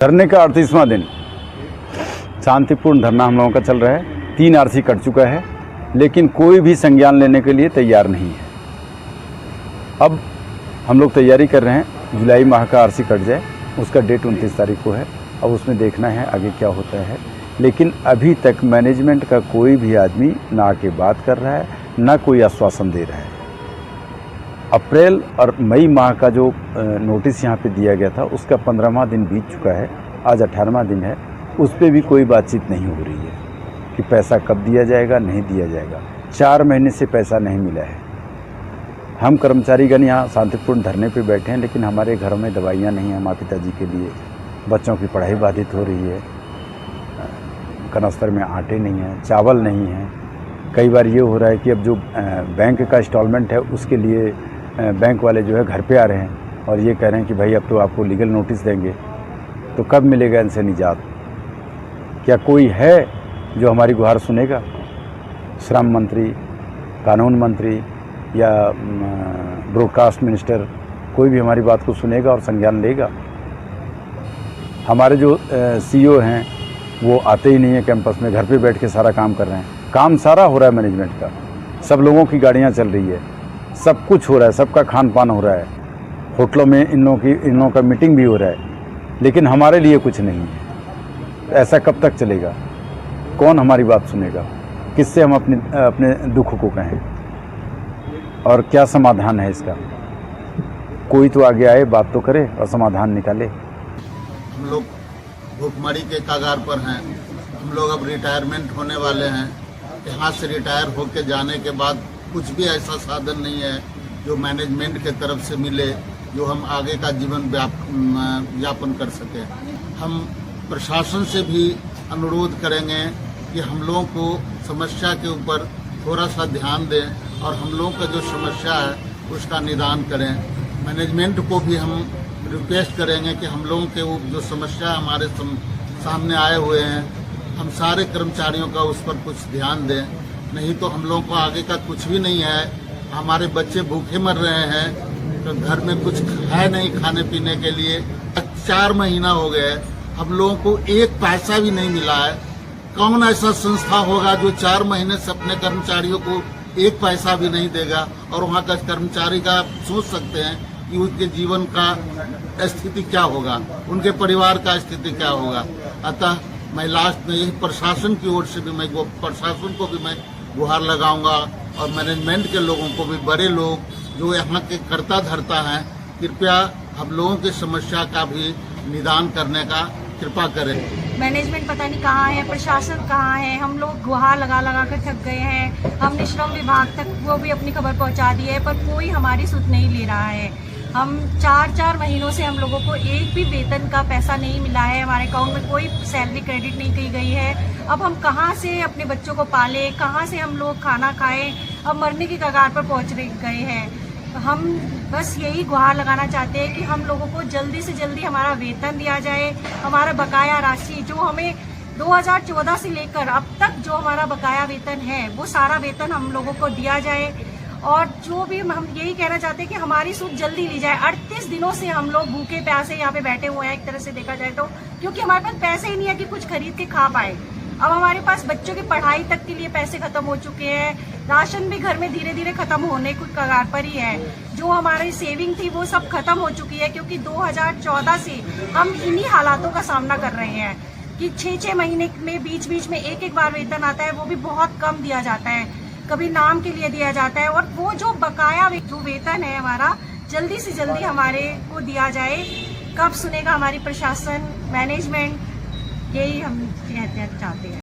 धरने का 38वां दिन शांतिपूर्ण धरना हम लोगों का चल रहा है। 3 आरसी कट चुका है, लेकिन कोई भी संज्ञान लेने के लिए तैयार नहीं है। अब हम लोग तैयारी कर रहे हैं, जुलाई माह का आरसी कट जाए, उसका डेट 29 तारीख को है। अब उसमें देखना है आगे क्या होता है। लेकिन अभी तक मैनेजमेंट का कोई भी आदमी ना आके बात कर रहा है, ना कोई आश्वासन दे रहा है। अप्रैल और मई माह का जो नोटिस यहाँ पे दिया गया था, उसका 15वां दिन बीत चुका है, आज 18वां दिन है। उस पर भी कोई बातचीत नहीं हो रही है कि पैसा कब दिया जाएगा, नहीं दिया जाएगा। 4 महीने से पैसा नहीं मिला है। हम कर्मचारीगण यहाँ शांतिपूर्ण धरने पे बैठे हैं, लेकिन हमारे घरों में दवाइयाँ नहीं हैं माता पिताजी के लिए। बच्चों की पढ़ाई बाधित हो रही है, कनस्तर में आटे नहीं हैं, चावल नहीं है। कई बार ये हो रहा है कि अब जो बैंक का इंस्टॉलमेंट है, उसके लिए बैंक वाले जो है घर पे आ रहे हैं और ये कह रहे हैं कि भाई अब तो आपको लीगल नोटिस देंगे, तो कब मिलेगा इनसे निजात? क्या कोई है जो हमारी गुहार सुनेगा? श्रम मंत्री, कानून मंत्री या ब्रॉडकास्ट मिनिस्टर, कोई भी हमारी बात को सुनेगा और संज्ञान लेगा? हमारे जो सीईओ हैं वो आते ही नहीं है कैंपस में, घर पे बैठ के सारा काम कर रहे हैं। काम सारा हो रहा है मैनेजमेंट का, सब लोगों की गाड़ियाँ चल रही है, सब कुछ हो रहा है, सबका खान पान हो रहा है, होटलों में इन लोगों का मीटिंग भी हो रहा है, लेकिन हमारे लिए कुछ नहीं है। ऐसा कब तक चलेगा? कौन हमारी बात सुनेगा? किससे हम अपने दुख को कहें? और क्या समाधान है इसका? कोई तो आगे आए, बात तो करे और समाधान निकाले। हम लोग भूखमरी के कगार पर हैं। हम लोग अब रिटायरमेंट होने वाले हैं। यहाँ से रिटायर होकर जाने के बाद कुछ भी ऐसा साधन नहीं है जो मैनेजमेंट के तरफ से मिले, जो हम आगे का जीवन यापन कर सकें। हम प्रशासन से भी अनुरोध करेंगे कि हम लोगों को समस्या के ऊपर थोड़ा सा ध्यान दें और हम लोगों का जो समस्या है उसका निदान करें। मैनेजमेंट को भी हम रिक्वेस्ट करेंगे कि हम लोगों के जो समस्या हमारे सामने आए हुए हैं, हम सारे कर्मचारियों का उस पर कुछ ध्यान दें। नहीं तो हम लोगों को आगे का कुछ भी नहीं है। हमारे बच्चे भूखे मर रहे हैं, तो घर में कुछ है नहीं खाने पीने के लिए। 4 महीना हो गए, हम लोगों को 1 पैसा भी नहीं मिला है। कौन ऐसा संस्था होगा जो 4 महीने से अपने कर्मचारियों को 1 पैसा भी नहीं देगा? और वहाँ का कर्मचारी का सोच सकते हैं कि उनके जीवन का स्थिति क्या होगा, उनके परिवार का स्थिति क्या होगा। अतः मैं लास्ट में यही प्रशासन की ओर से भी प्रशासन को भी मैं गुहार लगाऊंगा और मैनेजमेंट के लोगों को भी, बड़े लोग जो यहाँ के कर्ता धर्ता हैं, कृपया हम लोगों की समस्या का भी निदान करने का कृपा करें। मैनेजमेंट पता नहीं कहाँ है, प्रशासन कहाँ है। हम लोग गुहार लगा लगा कर थक गए हैं। हमने श्रम विभाग तक वो भी अपनी खबर पहुँचा दी है, पर कोई हमारी सुध नहीं ले रहा है। हम 4 महीनों से हम लोगों को एक भी वेतन का पैसा नहीं मिला है। हमारे अकाउंट में कोई सैलरी क्रेडिट नहीं की गई है। अब हम कहाँ से अपने बच्चों को पालें, कहाँ से हम लोग खाना खाएं? अब मरने की कगार पर पहुँच गए हैं। हम बस यही गुहार लगाना चाहते हैं कि हम लोगों को जल्दी से जल्दी हमारा वेतन दिया जाए। हमारा बकाया राशि जो हमें 2014 से लेकर अब तक जो हमारा बकाया वेतन है, वो सारा वेतन हम लोगों को दिया जाए। और जो भी हम यही कहना चाहते हैं कि हमारी सूद जल्दी ली जाए। 38 दिनों से हम लोग भूखे प्यासे यहाँ पे बैठे हुए हैं, एक तरह से देखा जाए तो, क्योंकि हमारे पास पैसे ही नहीं है कि कुछ खरीद के खा पाए। अब हमारे पास बच्चों की पढ़ाई तक के लिए पैसे खत्म हो चुके हैं। राशन भी घर में धीरे धीरे खत्म होने की कगार पर ही है। जो हमारी सेविंग थी वो सब खत्म हो चुकी है, क्योंकि 2014 से हम इन्हीं हालातों का सामना कर रहे हैं कि 6-6 महीने में बीच बीच में एक बार वेतन आता है, वो भी बहुत कम दिया जाता है, कभी नाम के लिए दिया जाता है। और वो जो बकाया जो वेतन है हमारा, जल्दी से जल्दी हमारे को दिया जाए। कब सुनेगा हमारी प्रशासन, मैनेजमेंट? यही हम कहते चाहते हैं।